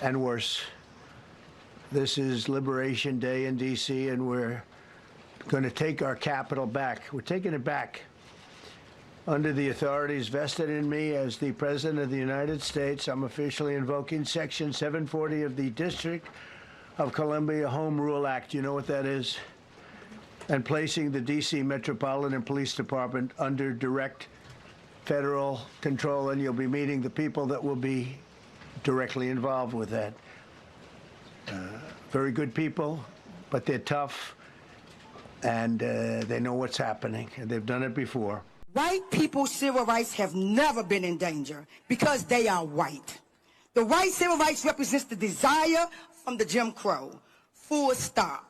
and worse. This is Liberation Day in D.C., and we're going to take our capital back. We're taking it back. Under the authorities vested in me as the President of the United States, I'm officially invoking Section 740 of the District of Columbia Home Rule Act. You know what that is? And placing the D.C. Metropolitan Police Department under direct federal control, and you'll be meeting the people that will be directly involved with that. Very good people, but they're tough, and they know what's happening, and they've done it before. White people's civil rights have never been in danger because they are white. The white civil rights represents the desire from the Jim Crow. Full stop.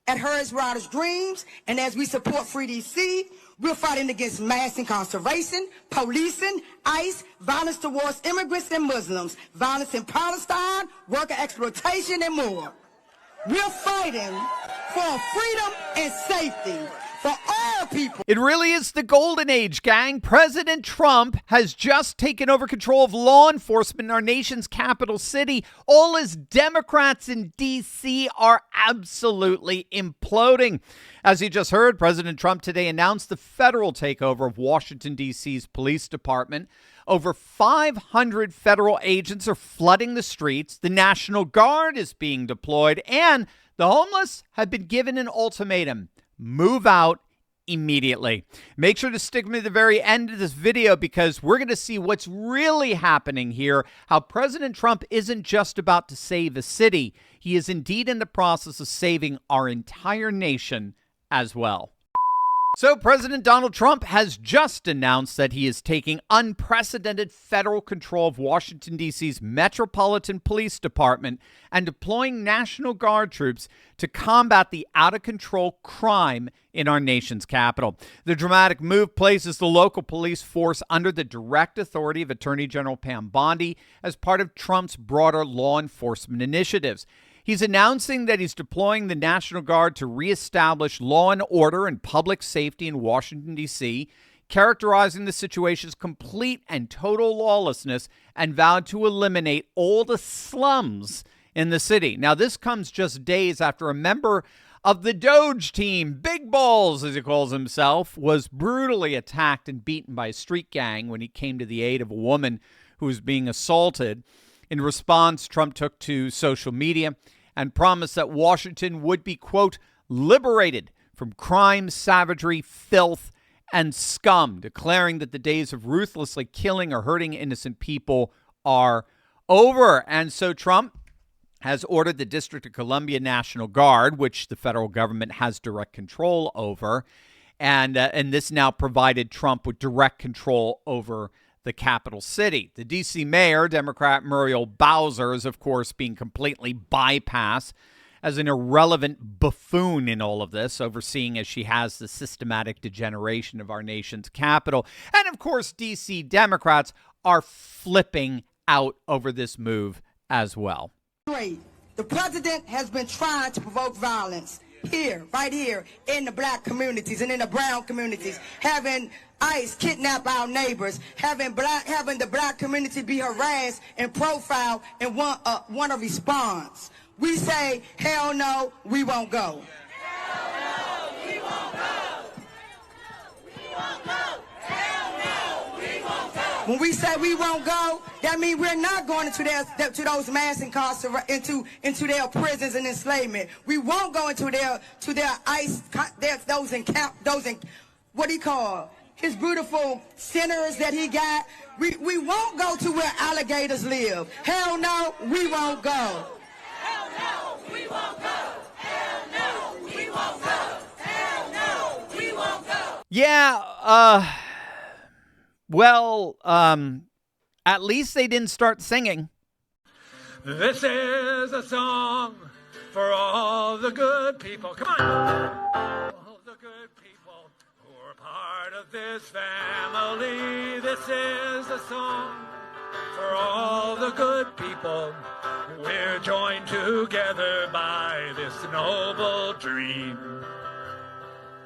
At Hers Riders' Dreams, and as we support Free DC, we're fighting against mass incarceration, policing, ICE, violence towards immigrants and Muslims, violence in Palestine, worker exploitation, and more. We're fighting for freedom and safety for all people. It really is the golden age, gang. President Trump has just taken over control of law enforcement in our nation's capital city. All his Democrats in D.C. are absolutely imploding. As you just heard, President Trump today announced the federal takeover of Washington, D.C.'s police department. Over 500 federal agents are flooding the streets. The National Guard is being deployed, and the homeless have been given an ultimatum. Move out immediately. Make sure to stick with me to the very end of this video because we're going to see what's really happening here, how President Trump isn't just about to save a city. He is indeed in the process of saving our entire nation as well. So President Donald Trump has just announced that he is taking unprecedented federal control of Washington, D.C.'s Metropolitan Police Department and deploying National Guard troops to combat the out-of-control crime in our nation's capital. The dramatic move places the local police force under the direct authority of Attorney General Pam Bondi as part of Trump's broader law enforcement initiatives. He's announcing that he's deploying the National Guard to reestablish law and order and public safety in Washington, D.C., characterizing the situation as complete and total lawlessness, and vowed to eliminate all the slums in the city. Now, this comes just days after a member of the Doge team, Big Balls, as he calls himself, was brutally attacked and beaten by a street gang when he came to the aid of a woman who was being assaulted. In response, Trump took to social media and promised that Washington would be, quote, liberated from crime, savagery, filth, and scum, declaring that the days of ruthlessly killing or hurting innocent people are over. And so Trump has ordered the District of Columbia National Guard, which the federal government has direct control over, and this now provided Trump with direct control over the capital city. The D.C. mayor, Democrat Muriel Bowser, is, of course, being completely bypassed as an irrelevant buffoon in all of this, overseeing as she has the systematic degeneration of our nation's capital. And, of course, D.C. Democrats are flipping out over this move as well. The president has been trying to provoke violence here, right here, in the black communities and in the brown communities, having ICE kidnap our neighbors, having the black community be harassed and profiled and want a response. We say, hell no, we won't go. Hell no, we won't go. We won't go. Hell no, we won't go. When we say we won't go, that means we're not going into those mass incarceration, into their prisons and enslavement. We won't go into their ICE, what do you call his beautiful centers that he got. We won't go to where alligators live. Hell no, we won't go. Hell no, we won't go. Hell no, we won't go. Hell no, we won't go. Yeah, well, at least they didn't start singing. This is a song for all the good people. Come on. All the good people who are part of this family. This is a song for all the good people. We're joined together by this noble dream.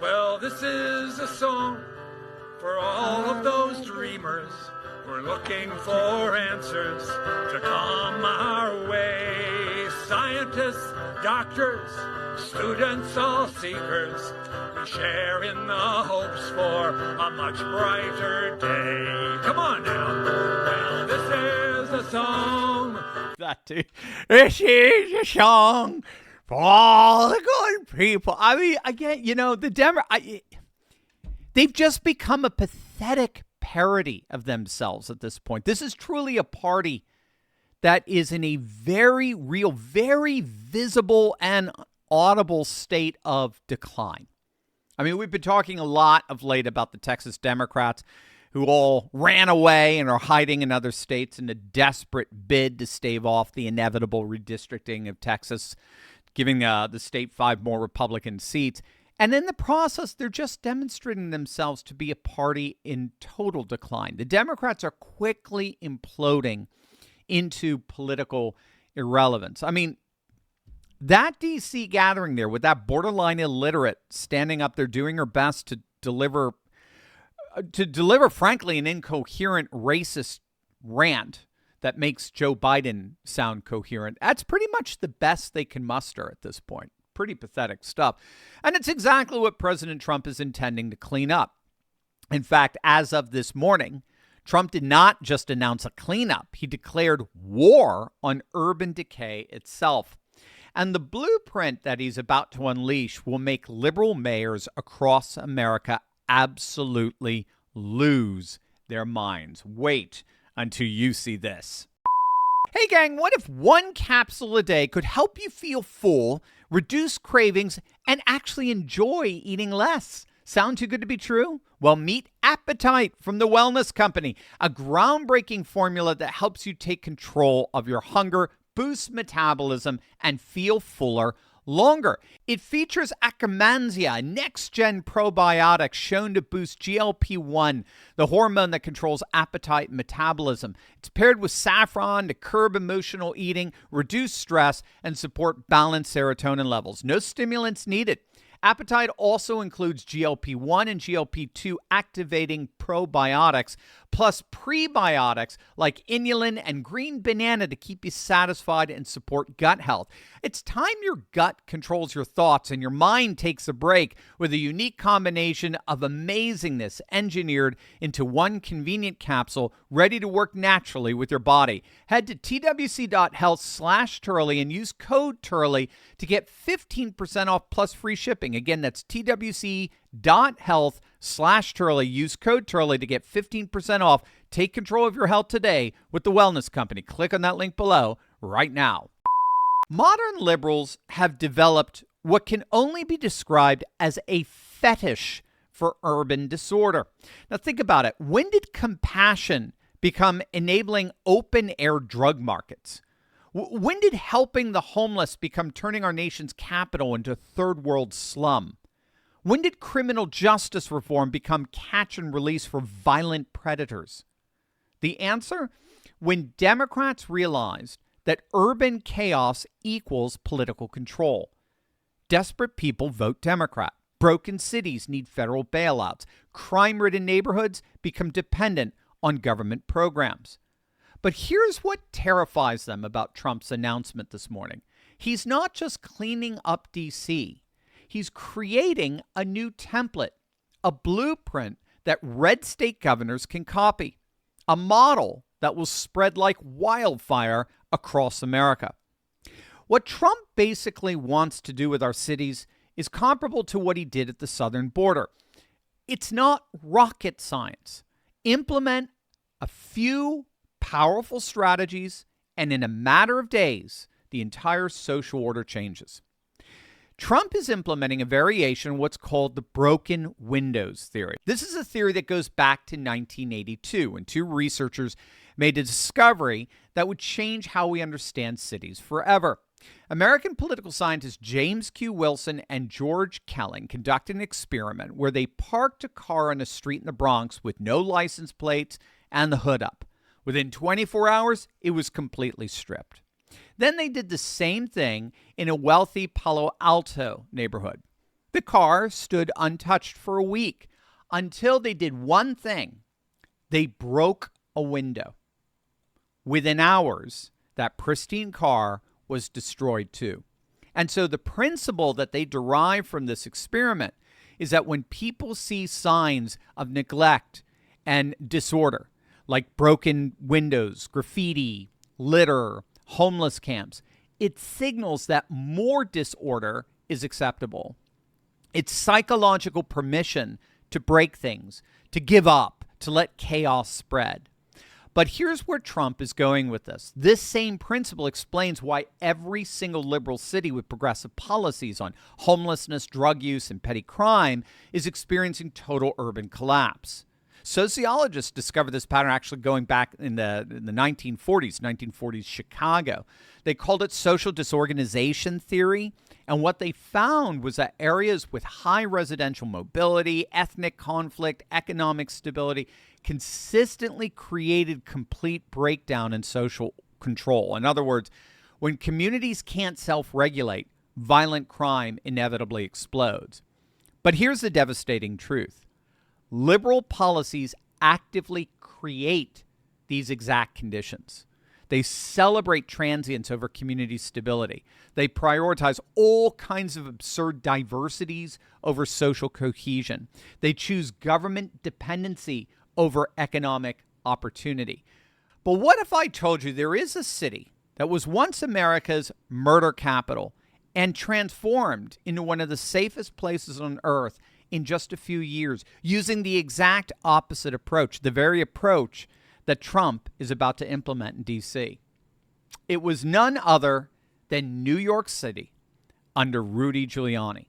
Well, this is a song for all of those dreamers. We're looking for answers to come our way. scientists, doctors, students, all seekers. We share in the hopes for a much brighter day. Come on now. Well, this is a song. That too. This is a song for all the good people. I mean, again, they've just become a pathetic parody of themselves at this point. This is truly a party that is in a very real, very visible and audible state of decline. I mean, we've been talking a lot of late about the Texas Democrats who all ran away and are hiding in other states in a desperate bid to stave off the inevitable redistricting of Texas, giving the state 5 more Republican seats. And in the process, they're just demonstrating themselves to be a party in total decline. The Democrats are quickly imploding into political irrelevance. I mean, that D.C. gathering there with that borderline illiterate standing up there doing her best to deliver, frankly, an incoherent racist rant that makes Joe Biden sound coherent. That's pretty much the best they can muster at this point. Pretty pathetic stuff. And it's exactly what President Trump is intending to clean up. In fact, as of this morning, Trump did not just announce a cleanup. He declared war on urban decay itself. And the blueprint that he's about to unleash will make liberal mayors across America absolutely lose their minds. Wait until you see this. Hey, gang, what if one capsule a day could help you feel full, reduce cravings, and actually enjoy eating less? Sound too good to be true? Well, meet Appetite from the Wellness Company, a groundbreaking formula that helps you take control of your hunger, boost metabolism, and feel fuller longer. It features Akkermansia, a next-gen probiotic shown to boost GLP-1, the hormone that controls appetite and metabolism. It's paired with saffron to curb emotional eating, reduce stress, and support balanced serotonin levels. No stimulants needed. Appetite also includes GLP-1 and GLP-2 activating probiotics, plus prebiotics like inulin and green banana to keep you satisfied and support gut health. It's time your gut controls your thoughts and your mind takes a break with a unique combination of amazingness engineered into one convenient capsule ready to work naturally with your body. Head to twc.health/Turley and use code Turley to get 15% off plus free shipping. Again, that's twc.health/Turley. Use code Turley to get 15% off. Take control of your health today with the Wellness Company. Click on that link below right now. Modern liberals have developed what can only be described as a fetish for urban disorder. Now think about it. When did compassion become enabling open-air drug markets? When did helping the homeless become turning our nation's capital into a third world slum? When did criminal justice reform become catch and release for violent predators? The answer? When Democrats realized that urban chaos equals political control. Desperate people vote Democrat. Broken cities need federal bailouts. Crime-ridden neighborhoods become dependent on government programs. But here's what terrifies them about Trump's announcement this morning. He's not just cleaning up D.C. He's creating a new template, a blueprint that red state governors can copy, a model that will spread like wildfire across America. What Trump basically wants to do with our cities is comparable to what he did at the southern border. It's not rocket science. Implement a few powerful strategies, and in a matter of days, the entire social order changes. Trump is implementing a variation of what's called the broken windows theory. This is a theory that goes back to 1982 when 2 researchers made a discovery that would change how we understand cities forever. American political scientists James Q. Wilson and George Kelling conducted an experiment where they parked a car on a street in the Bronx with no license plates and the hood up. Within 24 hours, it was completely stripped. Then they did the same thing in a wealthy Palo Alto neighborhood. The car stood untouched for a week until they did one thing. They broke a window. Within hours, that pristine car was destroyed too. And so the principle that they derive from this experiment is that when people see signs of neglect and disorder, like broken windows, graffiti, litter, homeless camps, it signals that more disorder is acceptable. It's psychological permission to break things, to give up, to let chaos spread. But here's where Trump is going with this. This same principle explains why every single liberal city with progressive policies on homelessness, drug use, and petty crime is experiencing total urban collapse. Sociologists discovered this pattern actually going back in the 1940s Chicago. They called it social disorganization theory. And what they found was that areas with high residential mobility, ethnic conflict, economic stability consistently created complete breakdown in social control. In other words, when communities can't self-regulate, violent crime inevitably explodes. But here's the devastating truth. Liberal policies actively create these exact conditions. They celebrate transience over community stability. They prioritize all kinds of absurd diversities over social cohesion. They choose government dependency over economic opportunity. But what if I told you there is a city that was once America's murder capital and transformed into one of the safest places on earth in just a few years, using the exact opposite approach, the very approach that Trump is about to implement in D.C.? It was none other than New York City under Rudy Giuliani.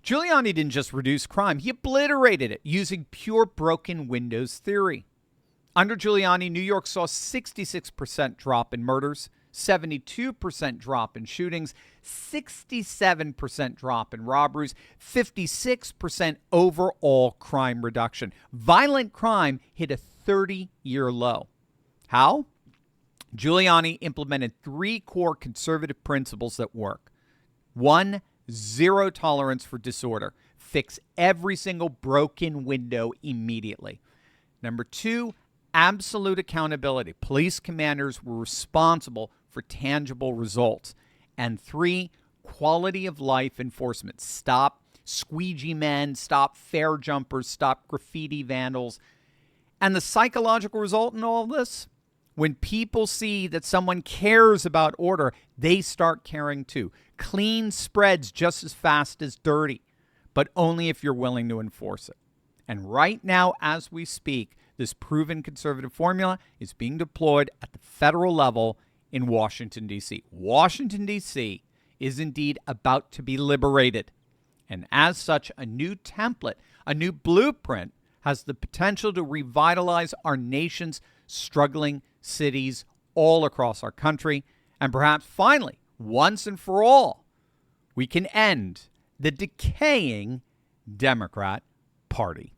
Giuliani didn't just reduce crime, he obliterated it using pure broken windows theory. Under Giuliani, New York saw 66% drop in murders, 72% drop in shootings, 67% drop in robberies, 56% overall crime reduction. Violent crime hit a 30-year low. How? Giuliani implemented 3 core conservative principles that work. 1, zero tolerance for disorder. Fix every single broken window immediately. Number 2, absolute accountability. Police commanders were responsible for tangible results. And 3, quality of life enforcement. Stop squeegee men, stop fare jumpers, stop graffiti vandals. And the psychological result in all this? When people see that someone cares about order, they start caring too. Clean spreads just as fast as dirty, but only if you're willing to enforce it. And right now, as we speak, this proven conservative formula is being deployed at the federal level in Washington, D.C. Washington, D.C. is indeed about to be liberated. And as such, a new template, a new blueprint has the potential to revitalize our nation's struggling cities all across our country. And perhaps finally, once and for all, we can end the decaying Democrat Party.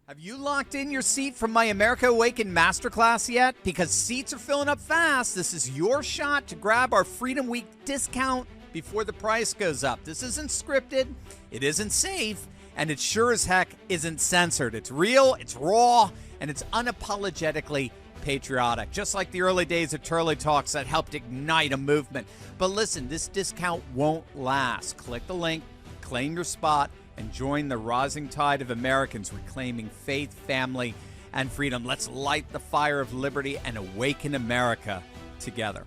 Have you locked in your seat from my America Awakened Masterclass yet? Because seats are filling up fast. This is your shot to grab our Freedom Week discount before the price goes up. This isn't scripted, it isn't safe, and it sure as heck isn't censored. It's real, it's raw, and it's unapologetically patriotic, just like the early days of Turley Talks that helped ignite a movement. But listen, this discount won't last. Click the link, claim your spot, and join the rising tide of Americans reclaiming faith, family, and freedom. Let's light the fire of liberty and awaken America together.